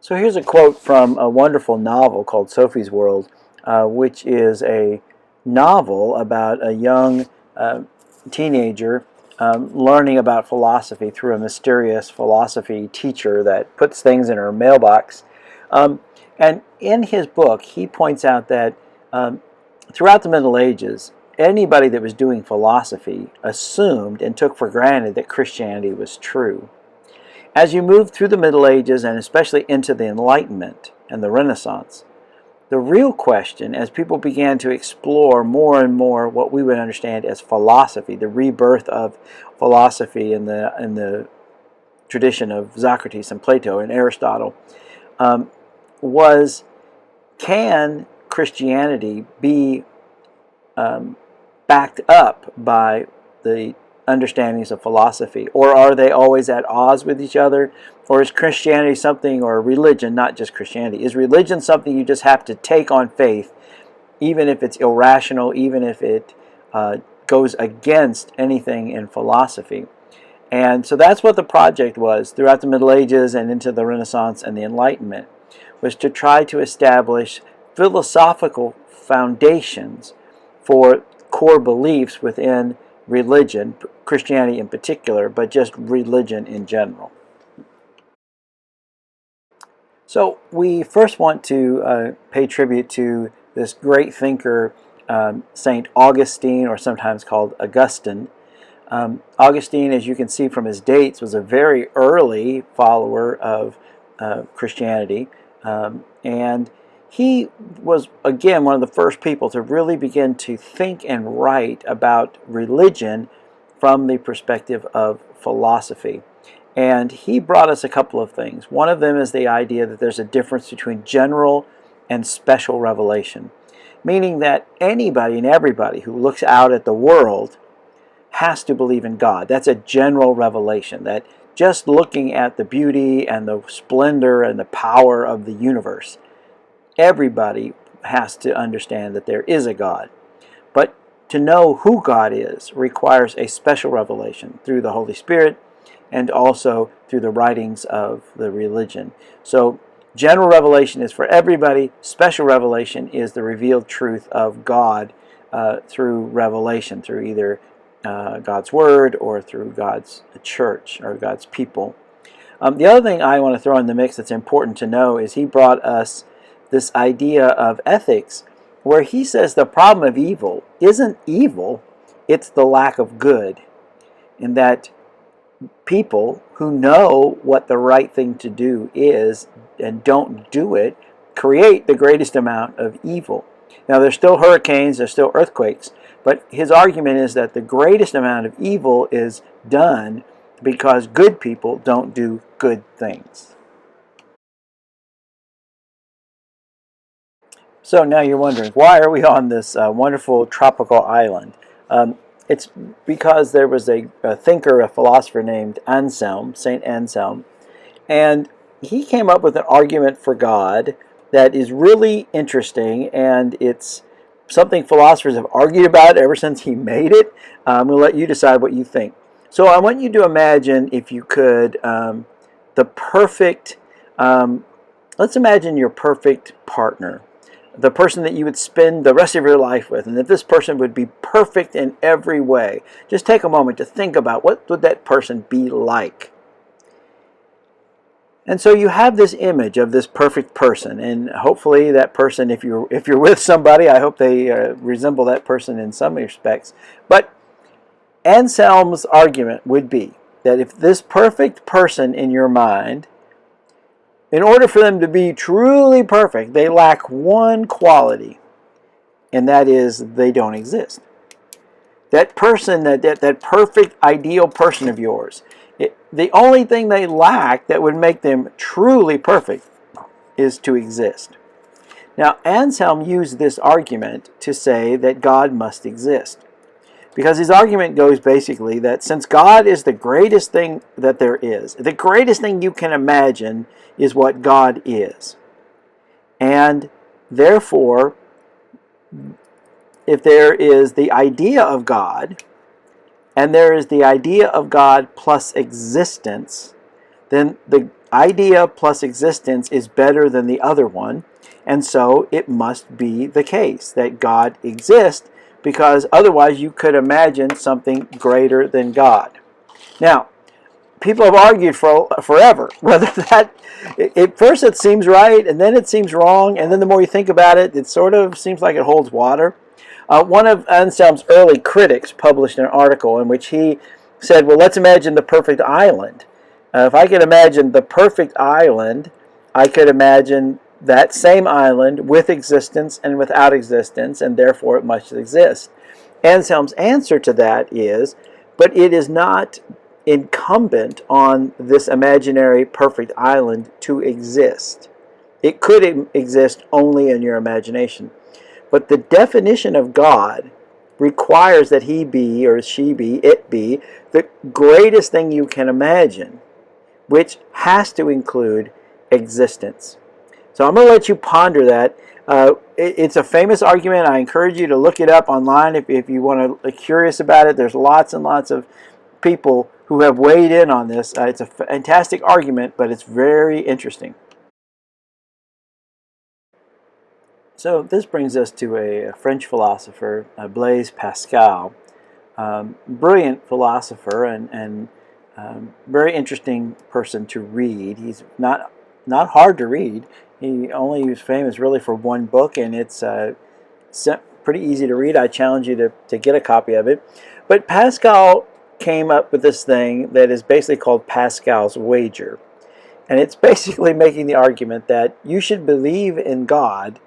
So here's a quote from a wonderful novel called Sophie's World, which is a novel about a young teenager learning about philosophy through a mysterious philosophy teacher that puts things in her mailbox. And in his book, he points out that throughout the Middle Ages, anybody that was doing philosophy assumed and took for granted that Christianity was true. As you move through the Middle Ages, and especially into the Enlightenment and the Renaissance, the real question, as people began to explore more and more what we would understand as philosophy, the rebirth of philosophy in the tradition of Socrates and Plato and Aristotle, was, can Christianity be backed up by the understandings of philosophy, or are they always at odds with each other? Or is Christianity something, or religion, not just Christianity, is religion something you just have to take on faith, even if it's irrational, even if it goes against anything in philosophy? And so that's what the project was throughout the Middle Ages and into the Renaissance and the Enlightenment, was to try to establish philosophical foundations for core beliefs within religion, Christianity in particular, but just religion in general. So we first want to pay tribute to this great thinker, St. Augustine, or sometimes called Augustine. Augustine, as you can see from his dates, was a very early follower of Christianity, and he was, again, one of the first people to really begin to think and write about religion from the perspective of philosophy. And he brought us a couple of things. One of them is the idea that there's a difference between general and special revelation, meaning that anybody and everybody who looks out at the world has to believe in God. That's a general revelation, that just looking at the beauty and the splendor and the power of the universe, everybody has to understand that there is a God. But to know who God is requires a special revelation through the Holy Spirit and also through the writings of the religion. So general revelation is for everybody. Special revelation is the revealed truth of God through revelation, through either God's Word or through God's church or God's people. The other thing I want to throw in the mix that's important to know is he brought us this idea of ethics, where he says the problem of evil isn't evil, it's the lack of good. And that people who know what the right thing to do is and don't do it create the greatest amount of evil. Now, there's still hurricanes, there's still earthquakes, but his argument is that the greatest amount of evil is done because good people don't do good things. So now you're wondering, why are we on this wonderful tropical island? It's because there was a thinker, a philosopher named Anselm, St. Anselm, and he came up with an argument for God that is really interesting, and it's something philosophers have argued about ever since he made it. I'm going to let you decide what you think. So I want you to imagine, if you could, the perfect, let's imagine your perfect partner, the person that you would spend the rest of your life with, and that this person would be perfect in every way. Just take a moment to think about what would that person be like. And so you have this image of this perfect person, and hopefully that person, if you're with somebody, I hope they resemble that person in some respects. But Anselm's argument would be that if this perfect person in your mind, in order for them to be truly perfect, they lack one quality, and that is they don't exist. That person, that perfect, ideal person of yours, the only thing they lack that would make them truly perfect is to exist. Now, Anselm used this argument to say that God must exist, because his argument goes basically that since God is the greatest thing that there is, the greatest thing you can imagine is what God is. And therefore, if there is the idea of God, and there is the idea of God plus existence, then the idea plus existence is better than the other one, and so it must be the case that God exists, because otherwise you could imagine something greater than God. Now, people have argued for forever whether that, at first it seems right, and then it seems wrong, and then the more you think about it, it sort of seems like it holds water. One of Anselm's early critics published an article in which he said, well, let's imagine the perfect island. If I could imagine the perfect island, I could imagine that same island with existence and without existence, and therefore it must exist. Anselm's answer to that is, but it is not incumbent on this imaginary perfect island to exist. It could exist only in your imagination. But the definition of God requires that he be, or she be, it be, the greatest thing you can imagine, which has to include existence. So I'm going to let you ponder that. It's a famous argument. I encourage you to look it up online if you want to be curious about it. There's lots and lots of people who have weighed in on this. It's a fantastic argument, but it's very interesting. So this brings us to a French philosopher, Blaise Pascal. Brilliant philosopher and very interesting person to read. He's not hard to read. He only was famous really for one book, and it's pretty easy to read. I challenge you to get a copy of it. But Pascal came up with this thing that is basically called Pascal's wager. And it's basically making the argument that you should believe in God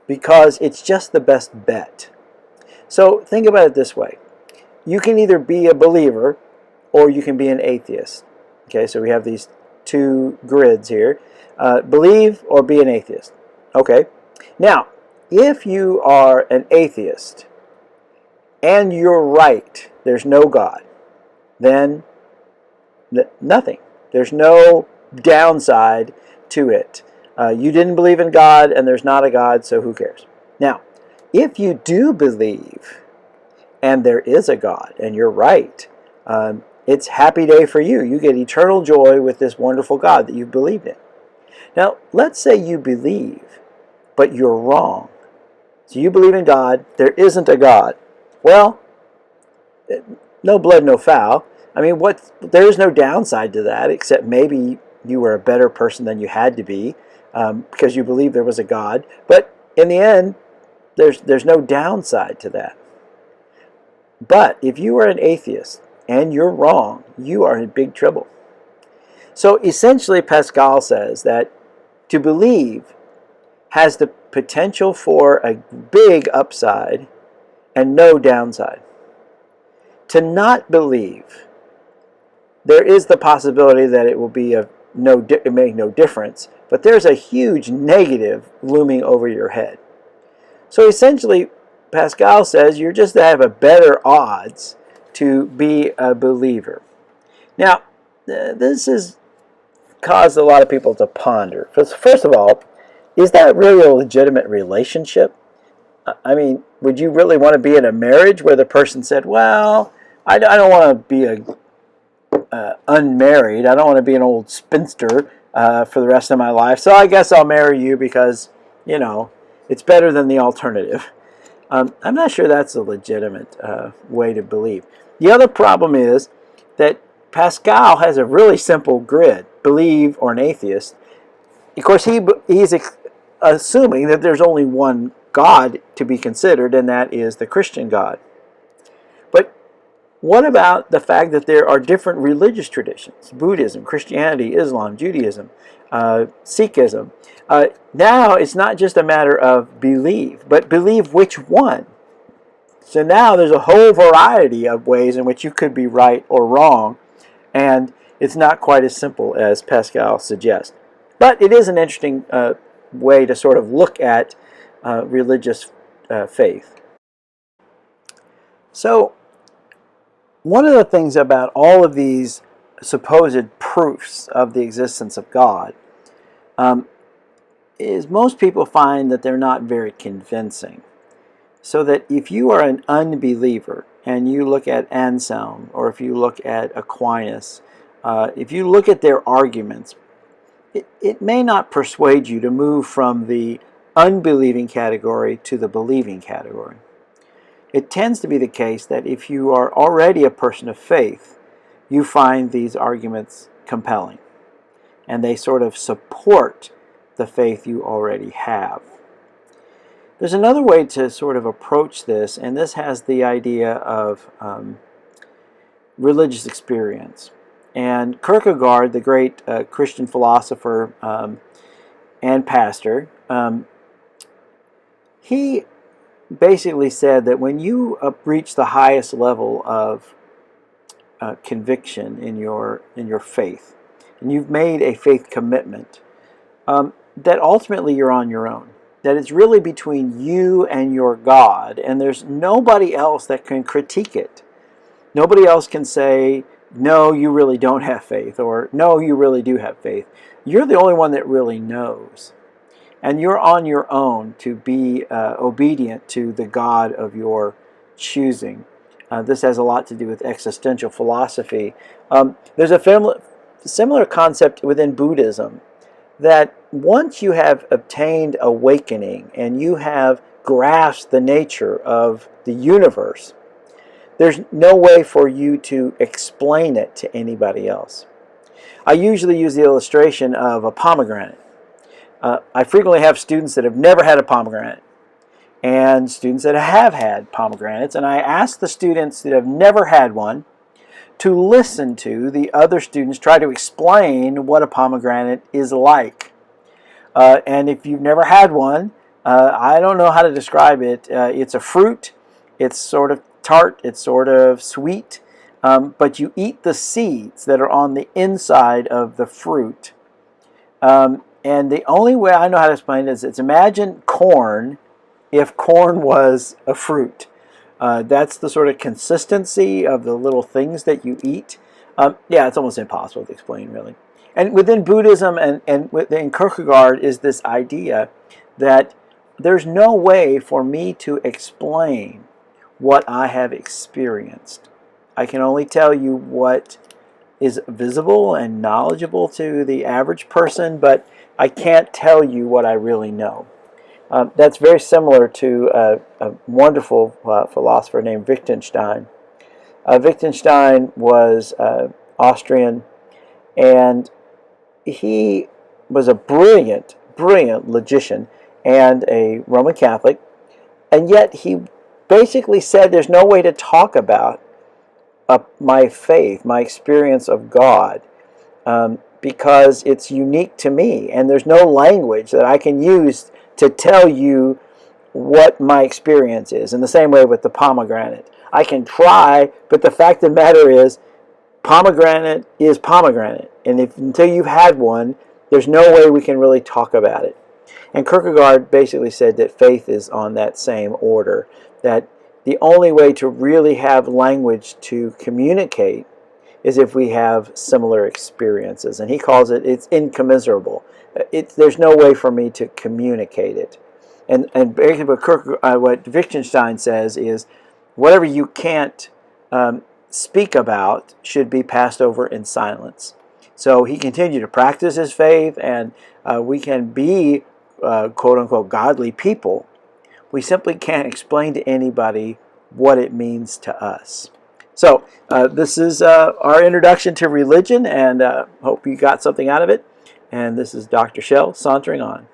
because it's just the best bet. So think about it this way. You can either be a believer or you can be an atheist. Okay, so we have these two grids here. Believe or be an atheist. Okay, now if you are an atheist and you're right, there's no God, then nothing. There's no downside to it. You didn't believe in God, and there's not a God, so who cares? Now, if you do believe, and there is a God, and you're right, it's happy day for you. You get eternal joy with this wonderful God that you've believed in. Now, let's say you believe, but you're wrong. So you believe in God, there isn't a God. Well, no blood, no foul. I mean, there is no downside to that, except maybe you were a better person than you had to be because you believed there was a God. But in the end, there's no downside to that. But if you are an atheist and you're wrong, you are in big trouble. So essentially, Pascal says that to believe has the potential for a big upside and no downside. To not believe, there is the possibility that it will be make no difference, but there's a huge negative looming over your head. So essentially, Pascal says you're just to have a better odds to be a believer. Now, this has caused a lot of people to ponder. First of all, is that really a legitimate relationship? I mean, would you really want to be in a marriage where the person said, well, I don't want to be unmarried. I don't want to be an old spinster for the rest of my life. So I guess I'll marry you because, you know, it's better than the alternative. I'm not sure that's a legitimate way to believe. The other problem is that Pascal has a really simple grid, believe or an atheist. Of course, he's assuming that there's only one God to be considered, and that is the Christian God. But what about the fact that there are different religious traditions? Buddhism, Christianity, Islam, Judaism, Sikhism. Now it's not just a matter of believe, but believe which one. So now there's a whole variety of ways in which you could be right or wrong, and it's not quite as simple as Pascal suggests. But it is an interesting way to sort of look at religious faith. So one of the things about all of these supposed proofs of the existence of God is most people find that they're not very convincing. So that if you are an unbeliever and you look at Anselm or if you look at Aquinas, if you look at their arguments, it may not persuade you to move from the unbelieving category to the believing category. It tends to be the case that if you are already a person of faith, you find these arguments compelling, and they sort of support the faith you already have. There's another way to sort of approach this, and this has the idea of religious experience. And Kierkegaard, the great Christian philosopher and pastor, he basically said that when you reach the highest level of conviction in your faith, and you've made a faith commitment, that ultimately you're on your own. That it's really between you and your God, and there's nobody else that can critique it. Nobody else can say, no, you really don't have faith, or no, you really do have faith. You're the only one that really knows. And you're on your own to be obedient to the God of your choosing. This has a lot to do with existential philosophy. There's a similar concept within Buddhism, that once you have obtained awakening and you have grasped the nature of the universe, there's no way for you to explain it to anybody else. I usually use the illustration of a pomegranate. I frequently have students that have never had a pomegranate and students that have had pomegranates, and I ask the students that have never had one to listen to the other students try to explain what a pomegranate is like. And if you've never had one, I don't know how to describe it. It's a fruit. It's sort of tart. It's sort of sweet. But you eat the seeds that are on the inside of the fruit. And the only way I know how to explain it is it's imagine corn if corn was a fruit. That's the sort of consistency of the little things that you eat. Yeah, it's almost impossible to explain, really. And within Buddhism and within Kierkegaard is this idea that there's no way for me to explain what I have experienced. I can only tell you what is visible and knowledgeable to the average person, but I can't tell you what I really know. That's very similar to a wonderful philosopher named Wittgenstein. Wittgenstein was Austrian, and he was a brilliant logician and a Roman Catholic, and yet he basically said there's no way to talk about my faith, my experience of God, because it's unique to me, and there's no language that I can use to tell you what my experience is. In the same way with the pomegranate. I can try, but the fact of the matter is, pomegranate is pomegranate. And until you've had one, there's no way we can really talk about it. And Kierkegaard basically said that faith is on that same order. That the only way to really have language to communicate is if we have similar experiences. And he calls it's incommensurable. There's no way for me to communicate it. And basically what Wittgenstein says is, whatever you can't speak about should be passed over in silence. So he continued to practice his faith, and we can be quote-unquote godly people. We simply can't explain to anybody what it means to us. So this is our introduction to religion, and hope you got something out of it. And this is Dr. Shell sauntering on.